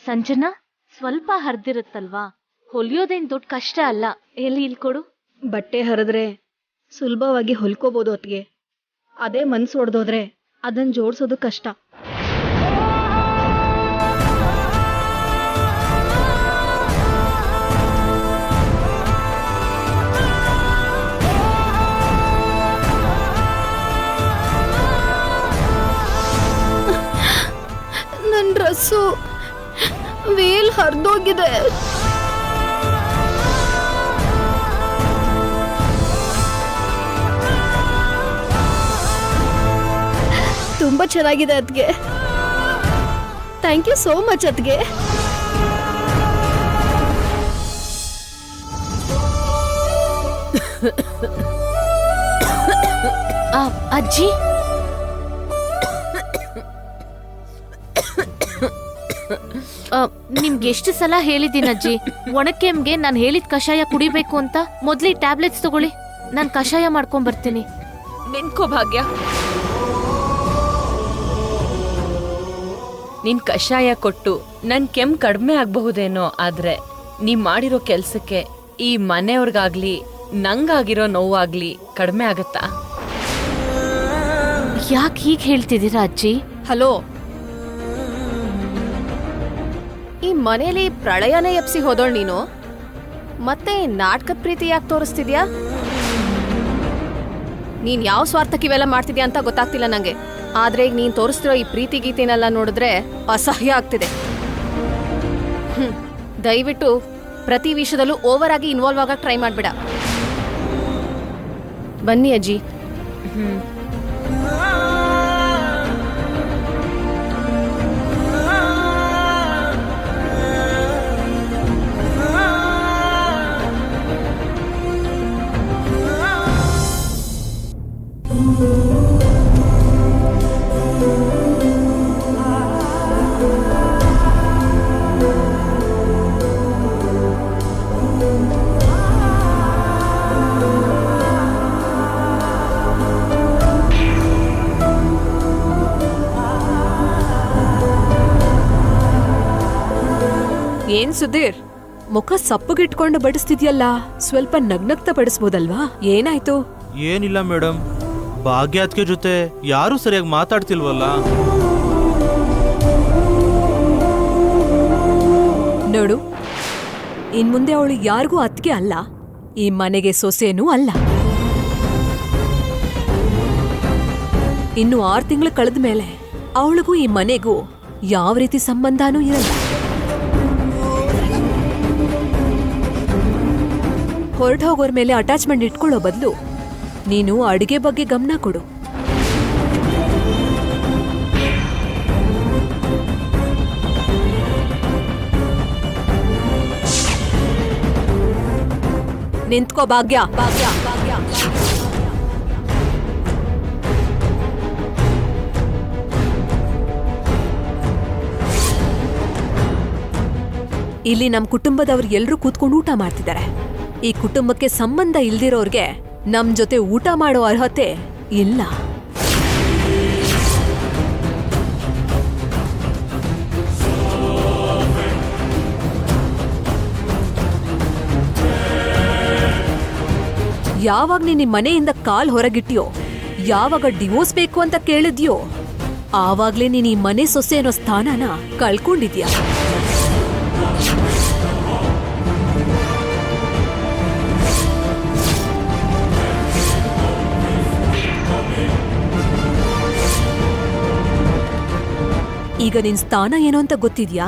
ಸಂಜನಾ, ಸ್ವಲ್ಪ ಹರಿದಿರುತ್ತಲ್ವಾ, ಹೊಲಿಯೋದೇನ್ ದೊಡ್ಡ ಕಷ್ಟ ಅಲ್ಲ. ಎಲ್ಲಿ ಇಲ್ಲಿ ಕೊಡು. ಬಟ್ಟೆ ಹರಿದ್ರೆ ಸುಲಭವಾಗಿ ಹೊಲ್ಕೋಬಹುದು ಹೊತ್ತಿಗೆ, ಅದೇ ಮನ್ಸು ಹೊಡೆದೋದ್ರೆ ಅದನ್ನ ಜೋಡಿಸೋದು ಕಷ್ಟ. ನನ್ನ ಡ್ರೆಸ್ಸು ವೇಲ್ ಹರಿದೋಗಿದೆ. ತುಂಬಾ ಚೆನ್ನಾಗಿದೆ ಅದ್ಗೆ. ಥ್ಯಾಂಕ್ ಯು ಸೋ ಮಚ್ ಅದ್ಗೆ. ಅಜ್ಜಿ, ನಿಮ್ಗೆ ಎಷ್ಟು ಸಲ ಹೇಳಿದ್ದೀನಿ ಅಜ್ಜಿ, ಒಣಕೆಮ್ಗೆ ನಾನು ಹೇಳಿದ ಕಷಾಯ ಕುಡಿಬೇಕು ಅಂತ. ಮೊದ್ಲಿ ಟ್ಯಾಬ್ಲೆಟ್ಸ್ ತಗೊಳ್ಳಿ, ನಾನು ಕಷಾಯ ಮಾಡ್ಕೊಂಡ್ ಬರ್ತೀನಿ. ನಿನ್ಕೋ ಭಾಗ್ಯ, ನಿನ್ ಕಷಾಯ ಕೊಟ್ಟು ನನ್ ಕೆಮ್ಮು ಕಡಿಮೆ ಆಗಬಹುದೇನೋ, ಆದ್ರೆ ನೀ ಮಾಡಿರೋ ಕೆಲ್ಸಕ್ಕೆ ಈ ಮನೆಯವ್ರಿಗಾಗ್ಲಿ ನಂಗಾಗಿರೋ ನೋವಾಗ್ಲಿ ಕಡಿಮೆ ಆಗತ್ತಾ? ಯಾಕೆ ಹೀಗೆ ಹೇಳ್ತಿದ್ದೀರಾ ಅಜ್ಜಿ? ಹಲೋ, ಈ ಮನೇಲಿ ಪ್ರಳಯನೇ ಎಪ್ಸಿ ಹೋದೋಳ್ ನೀನು. ಮತ್ತೆ ನಾಟಕದ ಪ್ರೀತಿ ಯಾಕೆ ತೋರಿಸ್ತಿದ್ಯಾ? ನೀನ್ ಯಾವ ಸ್ವಾರ್ಥಕ್ಕೆ ಇವೆಲ್ಲ ಮಾಡ್ತಿದ್ಯಾ ಅಂತ ಗೊತ್ತಾಗ್ತಿಲ್ಲ ನಂಗೆ. ಆದ್ರೆ ಈಗ ನೀನ್ ತೋರಿಸ್ತಿರೋ ಈ ಪ್ರೀತಿ ಗೀತಿನೆಲ್ಲ ನೋಡಿದ್ರೆ ಅಸಹ್ಯ ಆಗ್ತಿದೆ. ದಯವಿಟ್ಟು ಪ್ರತಿ ವಿಷಯದಲ್ಲೂ ಓವರ್ ಆಗಿ ಇನ್ವಾಲ್ವ್ ಆಗಕ್ಕೆ ಟ್ರೈ ಮಾಡ್ಬೇಡ. ಬನ್ನಿ ಅಜ್ಜಿ. ಏನ್ ಸುಧೀರ್, ಮುಖ ಸಪ್ಪಗಿಟ್ಕೊಂಡು ಬಡಿಸ್ತಿದ್ಯಲ್ಲ, ಸ್ವಲ್ಪ ನಗ್ನಗ್ತಾ ಬಡಿಸ್ಬೋದಲ್ವಾ? ಏನಾಯ್ತು? ಏನಿಲ್ಲ ಮೇಡಮ್, ಭಾಗ್ಯಾತ್ಗೆ ಜೊತೆ ಯಾರು ಸರಿಯಾಗಿ ಮಾತಾಡ್ತಿಲ್ವಲ್ಲ. ನೋಡು, ಇನ್ ಮುಂದೆ ಅವಳು ಯಾರಿಗೂ ಅತ್ತಿಗೆ ಅಲ್ಲ, ಈ ಮನೆಗೆ ಸೊಸೆನೂ ಅಲ್ಲ. ಇನ್ನು 6 ತಿಂಗಳು ಕಳೆದ ಮೇಲೆ ಅವಳಿಗೂ ಈ ಮನೆಗೂ ಯಾವ ರೀತಿ ಸಂಬಂಧನೂ ಇರಲ್ಲ. ಹೊರಟು ಹೋಗೋರ್ ಮೇಲೆ ಅಟ್ಯಾಚ್ಮೆಂಟ್ ಇಟ್ಕೊಳ್ಳೋ ಬದಲು ನೀನು ಅಡುಗೆ ಬಗ್ಗೆ ಗಮನ ಕೊಡು. ನಿಂತ್ಕೋ ಭಾಗ್ಯ. ಇಲ್ಲಿ ನಮ್ ಕುಟುಂಬದವ್ರು ಎಲ್ರೂ ಕೂತ್ಕೊಂಡು ಊಟ ಮಾಡ್ತಿದ್ದಾರೆ. ಈ ಕುಟುಂಬಕ್ಕೆ ಸಂಬಂಧ ಇಲ್ದಿರೋರ್ಗೆ ನಮ್ ಜೊತೆ ಊಟ ಮಾಡೋ ಅರ್ಹತೆ ಇಲ್ಲ. ಯಾವಾಗ ನೀನ್ ಈ ಮನೆಯಿಂದ ಕಾಲ್ ಹೊರಗಿಟ್ಟಿಯೋ, ಯಾವಾಗ ಡಿವೋರ್ಸ್ ಬೇಕು ಅಂತ ಕೇಳಿದ್ಯೋ, ಆವಾಗ್ಲೇ ನೀನ್ ಈ ಮನೆ ಸೊಸೆ ಅನ್ನೋ ಸ್ಥಾನನ ಕಳ್ಕೊಂಡಿದ್ಯಾ. ಈಗ ನಿನ್ ಸ್ಥಾನ ಏನು ಅಂತ ಗೊತ್ತಿದ್ಯಾ?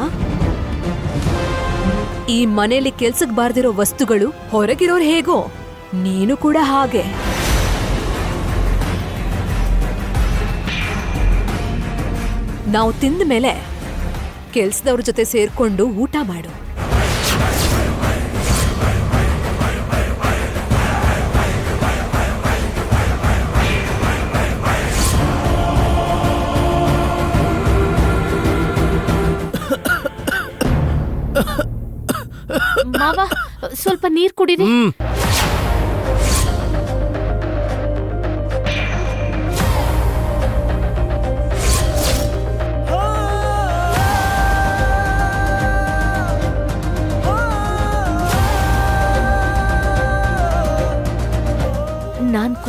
ಈ ಮನೆಯಲ್ಲಿ ಕೆಲ್ಸಕ್ ಬಾರ್ದಿರೋ ವಸ್ತುಗಳು ಹೊರಗಿರೋರು ಹೇಗೋ, ನೀನು ಕೂಡ ಹಾಗೆ. ನಾವು ತಿಂದ ಮೇಲೆ ಕೆಲ್ಸದವ್ರ ಜೊತೆ ಸೇರ್ಕೊಂಡು ಊಟ ಮಾಡು. ಮಾವ, ಸ್ವಲ್ಪ ನೀರ್ ಕುಡಿರಿ.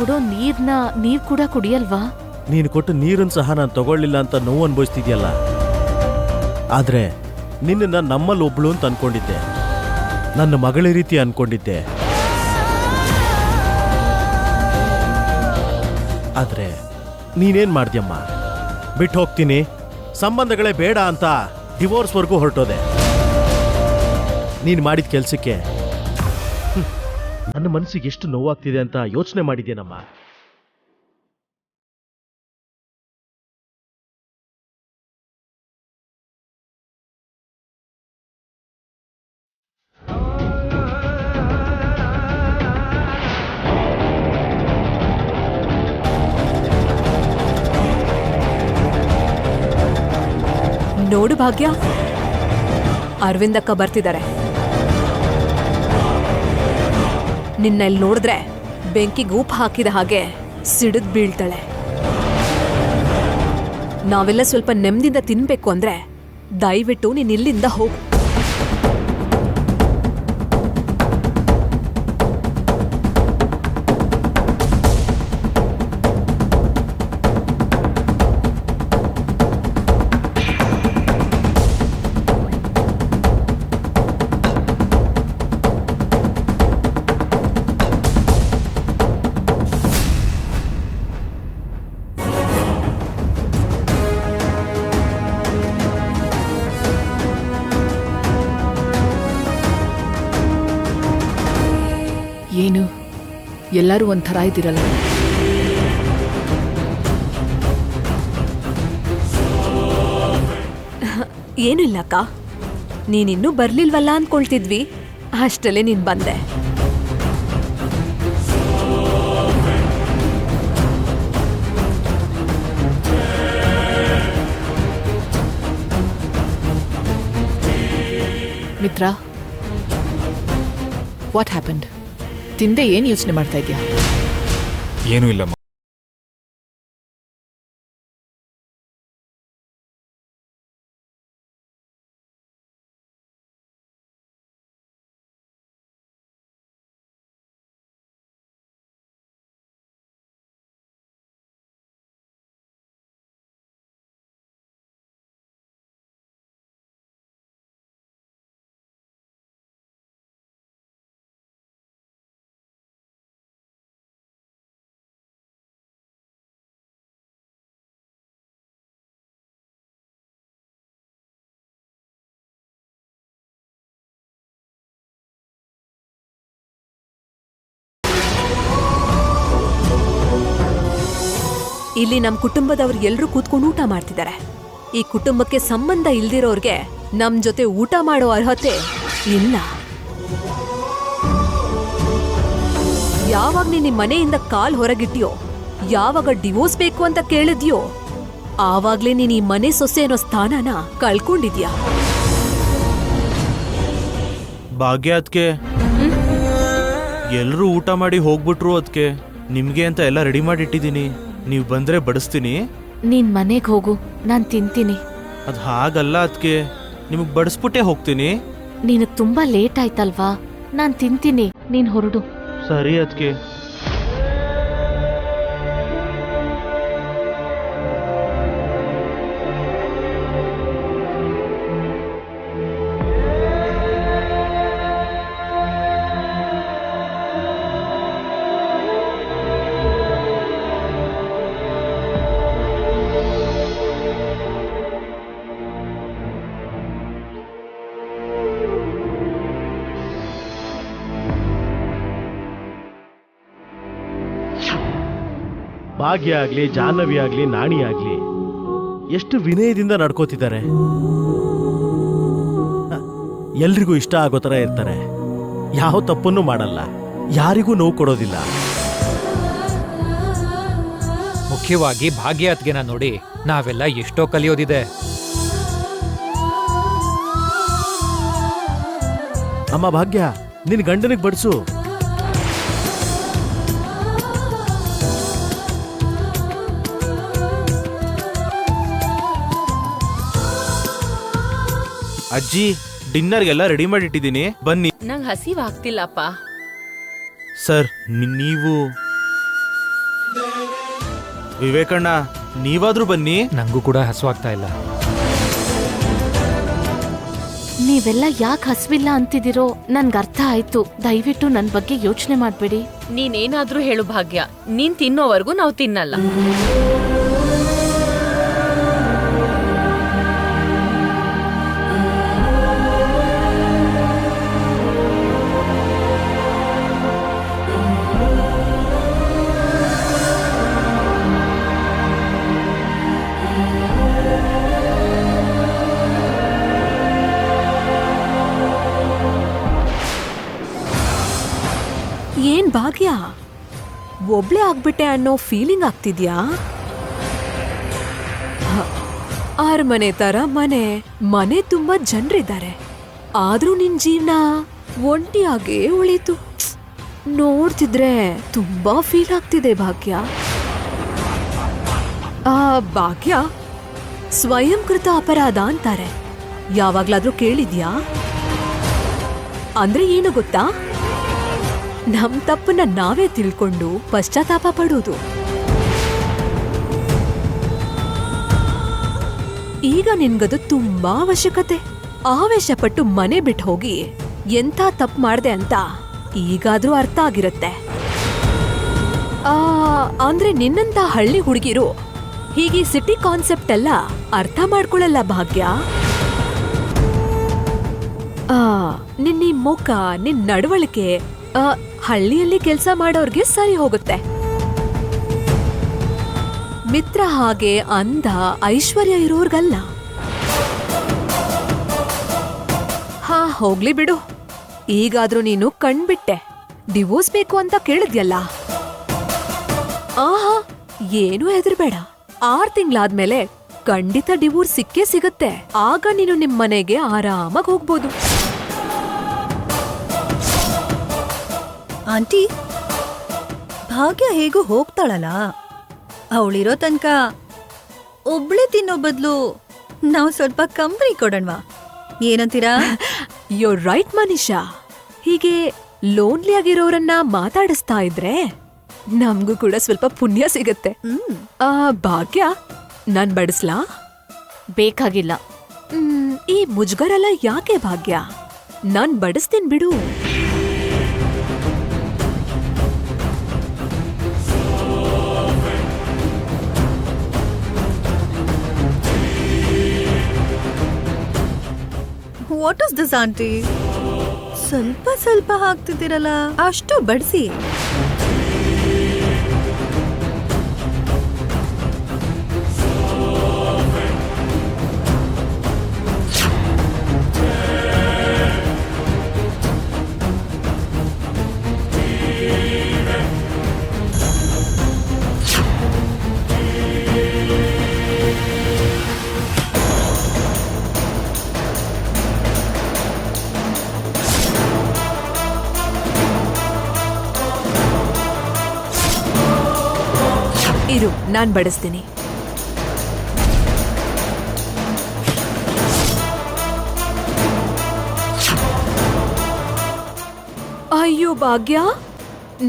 ಕೊಡೋ ನೀರ್ ಕೂಡ ಕುಡಿಯಲ್ವಾ? ನೀನು ಕೊಟ್ಟು ನೀರನ್ನು ಸಹ ನಾನು ತಗೊಳ್ಳಿಲ್ಲ ಅಂತ ನೋವು ಅನುಭವಿಸ್ತಿದ್ಯಲ್ಲ. ಆದ್ರೆ ನಿನ್ನ ನಮ್ಮಲ್ಲಿ ಒಬ್ಳು ಅಂತ ಅನ್ಕೊಂಡಿದ್ದೆ, ನನ್ನ ಮಗಳ ರೀತಿ ಅನ್ಕೊಂಡಿದ್ದೆ. ಆದ್ರೆ ನೀನೇನ್ ಮಾಡ್ದ್ಯಮ್ಮ? ಬಿಟ್ಟು ಹೋಗ್ತೀನಿ, ಸಂಬಂಧಗಳೇ ಬೇಡ ಅಂತ ಡಿವೋರ್ಸ್ವರೆಗೂ ಹೊರಟೋದೆ. ನೀನು ಮಾಡಿದ ಕೆಲ್ಸಕ್ಕೆ ನನ್ನ ಮನಸ್ಸಿಗೆ ಎಷ್ಟು ನೋವಾಗ್ತಿದೆ ಅಂತ ಯೋಚನೆ ಮಾಡಿದ್ಯೇನಮ್ಮ? ನೋಡು ಭಾಗ್ಯ, ಅರವಿಂದಕ್ಕ ಬರ್ತಿದ್ದಾರೆ. ನಿನ್ನ ಇಲ್ಲಿ ನೋಡಿದ್ರೆ ಬೆಂಕಿಗೆ ಉಪ್ಪು ಹಾಕಿದ ಹಾಗೆ ಸಿಡಿದ್ ಬೀಳ್ತಾಳೆ. ನಾವೆಲ್ಲ ಸ್ವಲ್ಪ ನೆಮ್ಮದಿಯಿಂದ ತಿನ್ಬೇಕು ಅಂದ್ರೆ ದಯವಿಟ್ಟು ನೀನ್ ಇಲ್ಲಿಂದ ಹೋಗು. ಏನು ಎಲ್ಲರೂ ಒಂಥರ ಇದ್ದೀರಲ್ಲ? ಏನೂ ಇಲ್ಲಕ್ಕ, ನೀನಿನ್ನೂ ಬರ್ಲಿಲ್ವಲ್ಲ ಅನ್ಕೊಳ್ತಿದ್ವಿ, ಅಷ್ಟಲ್ಲೇ ನೀನ್ ಬಂದೆ. ಮಿತ್ರ, ವಾಟ್ ಹ್ಯಾಪನ್ಡ್? ತಿಂದೆ ಏನ್ ಯೋಚನೆ ಮಾಡ್ತಾ ಇದ್ಯಾ? ಏನೂ ಇಲ್ಲಮ್ಮ. ಇಲ್ಲಿ ನಮ್ ಕುಟುಂಬದವ್ರು ಎಲ್ರೂ ಕೂತ್ಕೊಂಡು ಊಟ ಮಾಡ್ತಿದ್ದಾರೆ. ಈ ಕುಟುಂಬಕ್ಕೆ ಸಂಬಂಧ ಇಲ್ದಿರೋರ್ಗೆ ನಮ್ ಜೊತೆ ಊಟ ಮಾಡೋ ಅರ್ಹತೆ ಇಲ್ಲ. ಯಾವಾಗ ನೀನ್ ಮನೆಯಿಂದ ಕಾಲ್ ಹೊರಗಿಟ್ಟಿಯೋ, ಯಾವಾಗ ಡಿವೋರ್ಸ್ ಬೇಕು ಅಂತ ಕೇಳಿದ್ಯೋ, ಆವಾಗ್ಲೇ ನೀನ್ ಈ ಮನೆ ಸೊಸೆ ಅನ್ನೋ ಸ್ಥಾನನ ಕಳ್ಕೊಂಡಿದ್ಯಾ. ಭಾಗ್ಯ ಅದ್ಕೆ ಎಲ್ರೂ ಊಟ ಮಾಡಿ ಹೋಗ್ಬಿಟ್ರು. ಅದಕ್ಕೆ ನಿಮ್ಗೆ ಅಂತ ಎಲ್ಲ ರೆಡಿ ಮಾಡಿ ಇಟ್ಟಿದ್ದೀನಿ. ನೀವು ಬಂದ್ರೆ ಬಡಿಸ್ತೀನಿ. ನೀನ್ ಮನೆಗ್ ಹೋಗು, ನಾನ್ ತಿಂತೀನಿ. ಅದು ಹಾಗಲ್ಲ, ಅದಕ್ಕೆ ನಿಮಗ್ ಬಡಿಸ್ಬಿಟ್ಟೆ ಹೋಗ್ತೀನಿ. ನೀನು ತುಂಬಾ ಲೇಟ್ ಆಯ್ತಲ್ವಾ, ನಾನ್ ತಿಂತೀನಿ, ನೀನ್ ಹೊರಡು. ಸರಿ ಅದಕ್ಕೆ. ಭಾಗ್ಯ ಆಗ್ಲಿ, ಜಾಹ್ನವಿ ಆಗ್ಲಿ, ನಾಣಿ ಆಗ್ಲಿ ಎಷ್ಟು ವಿನಯದಿಂದ ನಡ್ಕೋತಿದ್ದಾರೆ. ಎಲ್ರಿಗೂ ಇಷ್ಟ ಆಗೋ ಥರ ಇರ್ತಾರೆ. ಯಾವ ತಪ್ಪನ್ನು ಮಾಡಲ್ಲ, ಯಾರಿಗೂ ನೋವು ಕೊಡೋದಿಲ್ಲ. ಮುಖ್ಯವಾಗಿ ಭಾಗ್ಯ ಅತ್ಗೆನ ನೋಡಿ ನಾವೆಲ್ಲ ಎಷ್ಟೋ ಕಲಿಯೋದಿದೆ. ಅಮ್ಮ ಭಾಗ್ಯ, ನಿನ್ ಗಂಡನಿಗೆ ಬಡಿಸು. ಅಜ್ಜಿ, ಡಿನ್ನರ್ಗೆಲ್ಲ ರೆಡಿ ಮಾಡಿ ಇಟ್ಟಿದ್ದೀನಿ, ಬನ್ನಿ. ನಂಗೆ ಹಸಿವಾಗ್ತಿಲ್ಲಪ್ಪ. ಸರ್, ನೀವು ವಿವೇಕಣ್ಣ, ನೀವಾದ್ರೂ ಬನ್ನಿ. ನಂಗೂ ಕೂಡ ಹಸುವಾಗ್ತಾ ಇಲ್ಲ. ನೀವೆಲ್ಲ ಯಾಕೆ ಹಸ್ವಿಲ್ಲ ಅಂತಿದಿರೋ ನನ್ಗೆ ಅರ್ಥ ಆಯ್ತು. ದಯವಿಟ್ಟು ನನ್ ಬಗ್ಗೆ ಯೋಚನೆ ಮಾಡ್ಬೇಡಿ. ನೀನೇನಾದ್ರೂ ಹೇಳು ಭಾಗ್ಯ, ನೀನ್ ತಿನ್ನೋವರೆಗೂ ನಾವು ತಿನ್ನಲ್ಲ. ಏನ್ ಭಾಗ್ಯ, ಒಬ್ಳೆ ಆಗ್ಬಿಟ್ಟೆ ಅನ್ನೋ ಫೀಲಿಂಗ್ ಆಗ್ತಿದ್ಯಾ? ಅರಮನೆ ತರ ಮನೆ ತುಂಬಾ ಜನರಿದ್ದಾರೆ, ಆದ್ರೂ ನಿನ್ ಜೀವನ ಒಂಟಿಯಾಗೇ ಉಳೀತು. ನೋಡ್ತಿದ್ರೆ ತುಂಬಾ ಫೀಲ್ ಆಗ್ತಿದೆ ಭಾಗ್ಯ. ಭಾಗ್ಯ, ಸ್ವಯಂಕೃತ ಅಪರಾಧ ಅಂತಾರೆ, ಯಾವಾಗ್ಲಾದ್ರೂ ಕೇಳಿದ್ಯಾ? ಅಂದ್ರೆ ಏನು ಗೊತ್ತಾ? ನಮ್ ತಪ್ಪನ್ನ ನಾವೇ ತಿಳ್ಕೊಂಡು ಪಶ್ಚಾತ್ತಾಪ ಪಡೋದು. ಈಗ ನಿನ್ಗದು ತುಂಬಾ ಅವಶ್ಯಕತೆ. ಆವೇಶಪಟ್ಟು ಮನೆ ಬಿಟ್ಟು ಹೋಗಿ ಎಂಥ ತಪ್ಪು ಮಾಡ್ದೆ ಅಂತ ಈಗಾದ್ರೂ ಅರ್ಥ ಆಗಿರುತ್ತೆ. ಅಂದ್ರೆ ನಿನ್ನಂತ ಹಳ್ಳಿ ಹುಡುಗಿರು ಹೀಗೆ ಸಿಟಿ ಕಾನ್ಸೆಪ್ಟ್ ಎಲ್ಲ ಅರ್ಥ ಮಾಡ್ಕೊಳ್ಳಲ್ಲ ಭಾಗ್ಯ. ನಿನ್ನ ಮುಖ, ನಿನ್ ನಡವಳಿಕೆ ಹಳ್ಳಿಯಲ್ಲಿ ಕೆಲಸ ಮಾಡೋರ್ಗೆ ಸರಿ ಹೋಗುತ್ತೆ. ಮಿತ್ರ ಹಾಗೆ ಅಂದ ಐಶ್ವರ್ಯ ಇರೋರ್ಗಲ್ಲ. ಹೋಗ್ಲಿ ಬಿಡು, ಈಗಾದ್ರೂ ನೀನು ಕಣ್ಬಿಟ್ಟೆ. ಡಿವೋರ್ಸ್ ಬೇಕು ಅಂತ ಕೇಳಿದ್ಯಲ್ಲ, ಏನು ಹೆದರ್ಬೇಡ. 6 ತಿಂಗಳಾದ್ಮೇಲೆ ಖಂಡಿತ ಡಿವೋರ್ಸ್ ಸಿಕ್ಕೇ ಸಿಗುತ್ತೆ. ಆಗ ನೀನು ನಿಮ್ ಮನೆಗೆ ಆರಾಮಾಗಿ ಹೋಗ್ಬೋದು. ಆಂಟಿ, ಭಾಗ್ಯ ಹೇಗೂ ಹೋಗ್ತಾಳಲ್ಲ, ಅವಳಿರೋ ತನಕ ಒಬ್ಳೆ ತಿನ್ನೋ ಬದಲು ನಾವು ಸ್ವಲ್ಪ ಕಂಪ್ನಿ ಕೊಡೋಣವಾ? ಏನಂತೀರಾ? ಯೋ ರೈಟ್ ಮನೀಷಾ. ಹೀಗೆ ಲೋನ್ಲಿ ಆಗಿರೋರನ್ನ ಮಾತಾಡಿಸ್ತಾ ಇದ್ರೆ ನಮ್ಗೂ ಕೂಡ ಸ್ವಲ್ಪ ಪುಣ್ಯ ಸಿಗತ್ತೆ. ಭಾಗ್ಯ, ನಾನ್ ಬಡಿಸ್ಲಾ? ಬೇಕಾಗಿಲ್ಲ. ಈ ಮುಜುಗರೆಲ್ಲ ಯಾಕೆ ಭಾಗ್ಯ? ನಾನ್ ಬಡಿಸ್ತೀನಿ ಬಿಡು. What is this aunty? ಸ್ವಲ್ಪ ಸ್ವಲ್ಪ ಹಾಕ್ತಿದ್ದೀರಲ್ಲ, ಅಷ್ಟು ಬಡಿಸಿ. ಇರು, ನಾನ್ ಬಡಿಸ್ತೀನಿ. ಅಯ್ಯೋ ಭಾಗ್ಯ,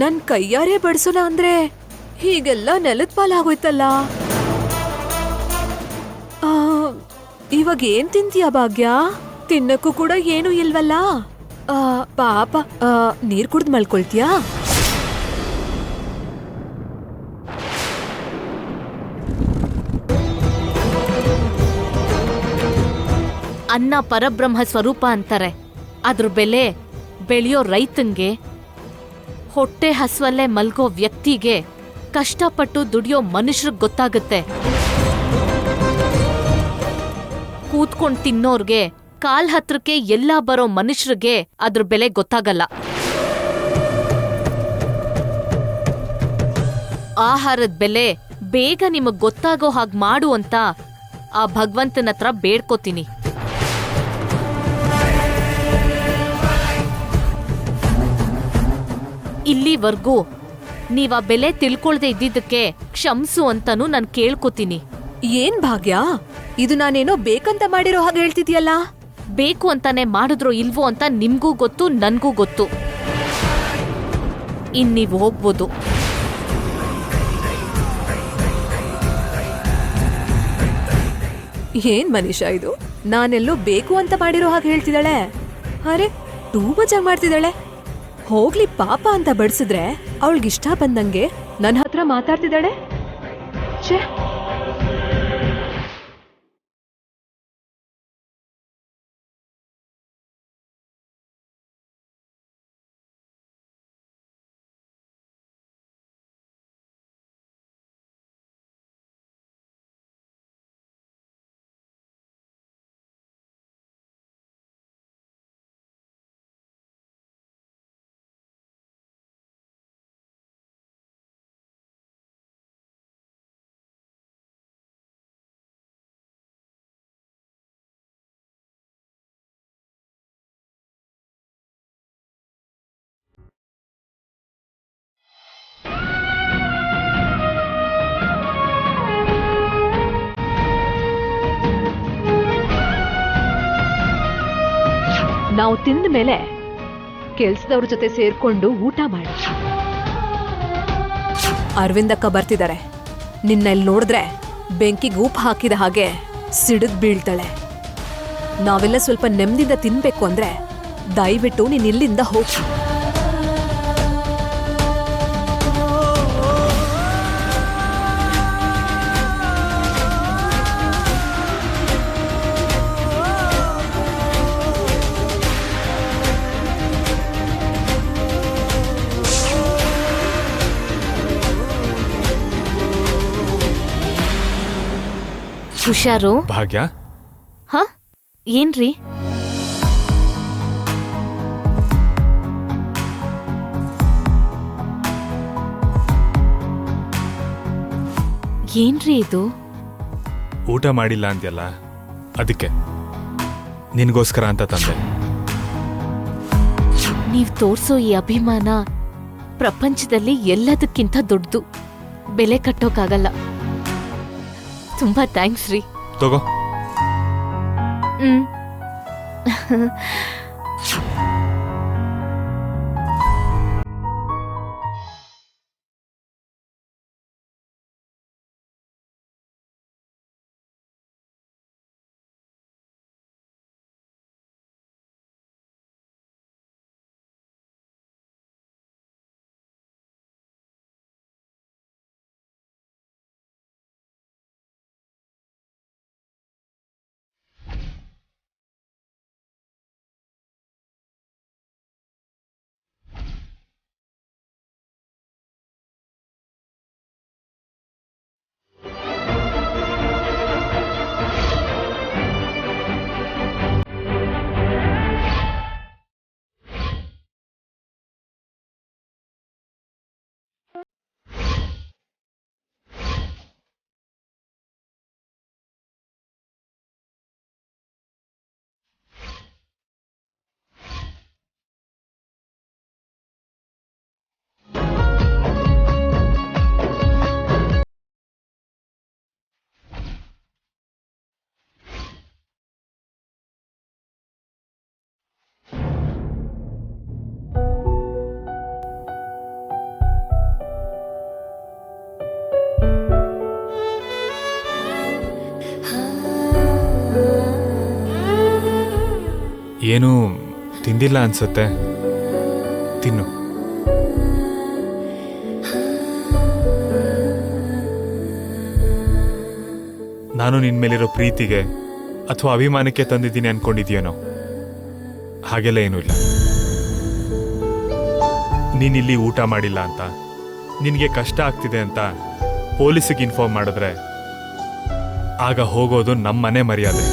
ನನ್ ಕೈಯಾರೆ ಬಡಿಸೋಣ ಅಂದ್ರೆ ಹೀಗೆಲ್ಲ ನೆಲದ ಪಾಲಾಗೋಯ್ತಲ್ಲ. ಇವಾಗ ಏನ್ ತಿಂತೀಯ ಭಾಗ್ಯ? ತಿನ್ನಕ್ಕೂ ಕೂಡ ಏನು ಇಲ್ವಲ್ಲ. ಪಾಪ, ನೀರ್ ಕುಡ್ದು ಮಲ್ಕೊಳ್ತೀಯಾ? ಅನ್ನ ಪರಬ್ರಹ್ಮ ಸ್ವರೂಪ ಅಂತಾರೆ. ಅದ್ರ ಬೆಲೆ ಬೆಳೆಯೋ ರೈತಂಗೆ, ಹೊಟ್ಟೆ ಹಸುವಲ್ಲೇ ಮಲ್ಗೋ ವ್ಯಕ್ತಿಗೆ, ಕಷ್ಟಪಟ್ಟು ದುಡಿಯೋ ಮನುಷ್ಯರಿಗೆ ಗೊತ್ತಾಗುತ್ತೆ. ಕೂತ್ಕೊಂಡ್ ತಿನ್ನೋರ್ಗೆ, ಕಾಲ್ ಹತ್ರಕ್ಕೆ ಎಲ್ಲ ಬರೋ ಮನುಷ್ಯರಿಗೆ ಅದ್ರ ಬೆಲೆ ಗೊತ್ತಾಗಲ್ಲ. ಆಹಾರದ ಬೆಲೆ ಬೇಗ ನಿಮಗ್ ಗೊತ್ತಾಗೋ ಹಾಗೆ ಮಾಡು ಅಂತ ಆ ಭಗವಂತನ ಹತ್ರ ಬೇಡ್ಕೋತೀನಿ. ಇಲ್ಲಿವರೆಗೂ ನೀವ ಬೆಲೆ ತಿಳ್ಕೊಳ್ದೆ ಇದ್ದಿದ್ದಕ್ಕೆ ಕ್ಷಮ್ಸು ಅಂತಾನು ನಾನ್ ಕೇಳ್ಕೊತೀನಿ. ಏನ್ ಭಾಗ್ಯ, ಇದು ನಾನೇನೋ ಬೇಕಂತ ಮಾಡಿರೋ ಹಾಗೆ ಹೇಳ್ತಿದ್ಯಲ್ಲ? ಬೇಕು ಅಂತಾನೆ ಮಾಡಿದ್ರೋ ಇಲ್ವೋ ಅಂತ ನಿಮ್ಗೂ ಗೊತ್ತು, ನನ್ಗೂ ಗೊತ್ತು. ಇನ್ ನೀವ್ ಹೋಗ್ಬೋದು. ಏನ್ ಮನೀಷಾ ಇದು? ನಾನೆಲ್ಲೋ ಬೇಕು ಅಂತ ಮಾಡಿರೋ ಹಾಗೆ ಹೇಳ್ತಿದ್ದಾಳೆ. ಅರೆ ಟೂ ಮಚ್ ಆಗಿ ಮಾಡ್ತಿದ್ದಾಳೆ. ಹೋಗ್ಲಿ ಪಾಪ ಅಂತ ಬಡ್ಸಿದ್ರೆ ಅವಳಿಗಿಷ್ಟ ಬಂದಂಗೆ ನನ್ನ ಹತ್ರ ಮಾತಾಡ್ತಿದ್ದಾಳೆ. ಛೇ, ನಾವು ತಿಂದ ಮೇಲೆ ಕೆಲ್ಸದವ್ರ ಜೊತೆ ಸೇರ್ಕೊಂಡು ಊಟ ಮಾಡಿ. ಅರವಿಂದಕ್ಕ ಬರ್ತಿದ್ದಾರೆ. ನಿನ್ನೆಲ್ಲಿ ನೋಡಿದ್ರೆ ಬೆಂಕಿಗೆ ಉಪ್ಪು ಹಾಕಿದ ಹಾಗೆ ಸಿಡಿದ್ ಬೀಳ್ತಾಳೆ. ನಾವೆಲ್ಲ ಸ್ವಲ್ಪ ನೆಮ್ಮದಿಯಿಂದ ತಿನ್ಬೇಕು ಅಂದ್ರೆ ದಯವಿಟ್ಟು ನೀನ್ ಇಲ್ಲಿಂದ ಹೋಗಿ. ಹುಷಾರು. ಭಾಗ್ಯ, ಹ ಏನ್ರಿ? ಏನ್ರಿ ಇದು? ಊಟ ಮಾಡಿಲ್ಲ ಅಂದ್ಯಲ್ಲ, ಅದಕ್ಕೆ ನಿನ್ಗೋಸ್ಕರ ಅಂತ ತಂದೆ. ನೀವ್ ತೋರ್ಸೋ ಈ ಅಭಿಮಾನ ಪ್ರಪಂಚದಲ್ಲಿ ಎಲ್ಲದಕ್ಕಿಂತ ದೊಡ್ಡದು. ಬೆಲೆ ಕಟ್ಟೋಕ್ಕಾಗಲ್ಲ. ತುಂಬಾ ಥ್ಯಾಂಕ್ಸ್ ರೀ. ತಗೋ. ಏನೂ ತಿಂದಿಲ್ಲ ಅನ್ಸುತ್ತೆ, ತಿನ್ನು. ನಾನು ನಿನ್ ಮೇಲಿರೋ ಪ್ರೀತಿಗೆ ಅಥವಾ ಅಭಿಮಾನಕ್ಕೆ ತಂದಿದ್ದೀನಿ ಅನ್ಕೊಂಡಿದ್ಯೇನೋ? ಹಾಗೆಲ್ಲ ಏನೂ ಇಲ್ಲ. ನೀನಿಲ್ಲಿ ಊಟ ಮಾಡಿಲ್ಲ ಅಂತ, ನಿನಗೆ ಕಷ್ಟ ಆಗ್ತಿದೆ ಅಂತ ಪೊಲೀಸಿಗೆ ಇನ್ಫಾರ್ಮ್ ಮಾಡಿದ್ರೆ ಆಗ ಹೋಗೋದು ನಮ್ಮನೆ ಮರ್ಯಾದೆ.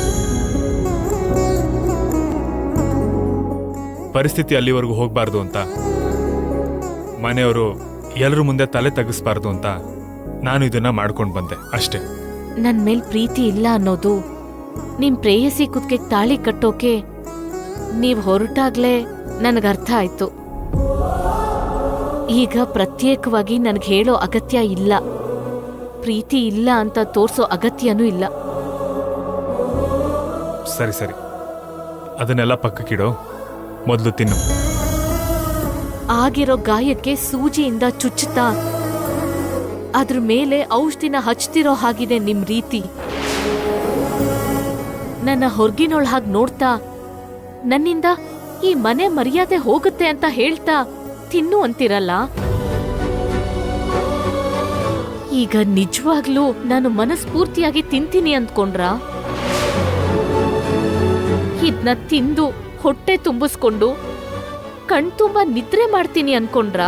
ಪರಿಸ್ಥಿತಿ ಅಲ್ಲಿವರೆಗೂ ಹೋಗ್ಬಾರ್ದು ಅಂತ, ಮನೆಯವರು ಎಲ್ಲರ ಮುಂದೆ ತಲೆ ತಗ್ಗಿಸ್ಬಾರ್ದು ಅಂತ ನಾನು ಇದನ್ನ ಮಾಡ್ಕೊಂಡು ಬಂದೆ ಅಷ್ಟೇ. ನನ್ ಮೇಲ್ ಪ್ರೀತಿ ಇಲ್ಲ ಅನ್ನೋದು ನಿಮ್ ಪ್ರೇಯಸಿ ಕುತ್ತಿಗೆ ತಾಳಿ ಕಟ್ಟೋಕೆ ನೀವ್ ಹೊರಟಾಗ್ಲೇ ನನಗರ್ಥ ಆಯ್ತು. ಈಗ ಪ್ರತ್ಯೇಕವಾಗಿ ನನಗೆ ಹೇಳೋ ಅಗತ್ಯ ಇಲ್ಲ. ಪ್ರೀತಿ ಇಲ್ಲ ಅಂತ ತೋರ್ಸೋ ಅಗತ್ಯನೂ ಇಲ್ಲ. ಸರಿ ಸರಿ, ಅದನ್ನೆಲ್ಲ ಪಕ್ಕಕ್ಕಿಡೋ, ಮೊದಲು ತಿನ್ನು. ಆಗಿರೋ ಗಾಯಕ್ಕೆ ಸೂಜಿಯಿಂದ ಚುಚ್ಚುತ್ತಾ ಅದ್ರ ಮೇಲೆ ಔಷಧಿನ ಹಚ್ತಿರೋ ಹಾಗಿದೆ ನಿಮ್ ರೀತಿ. ನನ್ನ ಹೊರ್ಗಿನೊಳ್ ಹಾಗೆ ನೋಡ್ತಾ ನನ್ನಿಂದ ಈ ಮನೆ ಮರ್ಯಾದೆ ಹೋಗುತ್ತೆ ಅಂತ ಹೇಳ್ತಾ ತಿನ್ನು ಅಂತಿರಲ್ಲ, ಈಗ ನಿಜವಾಗ್ಲೂ ನಾನು ಮನಸ್ಫೂರ್ತಿಯಾಗಿ ತಿಂತೀನಿ ಅಂದ್ಕೊಂಡ್ರ? ಇದ್ನ ತಿಂದು ಹೊಟ್ಟೆ ತುಂಬಿಸ್ಕೊಂಡು ಕಣ್ತುಂಬ ನಿದ್ರೆ ಮಾಡ್ತೀನಿ ಅನ್ಕೊಂಡ್ರ?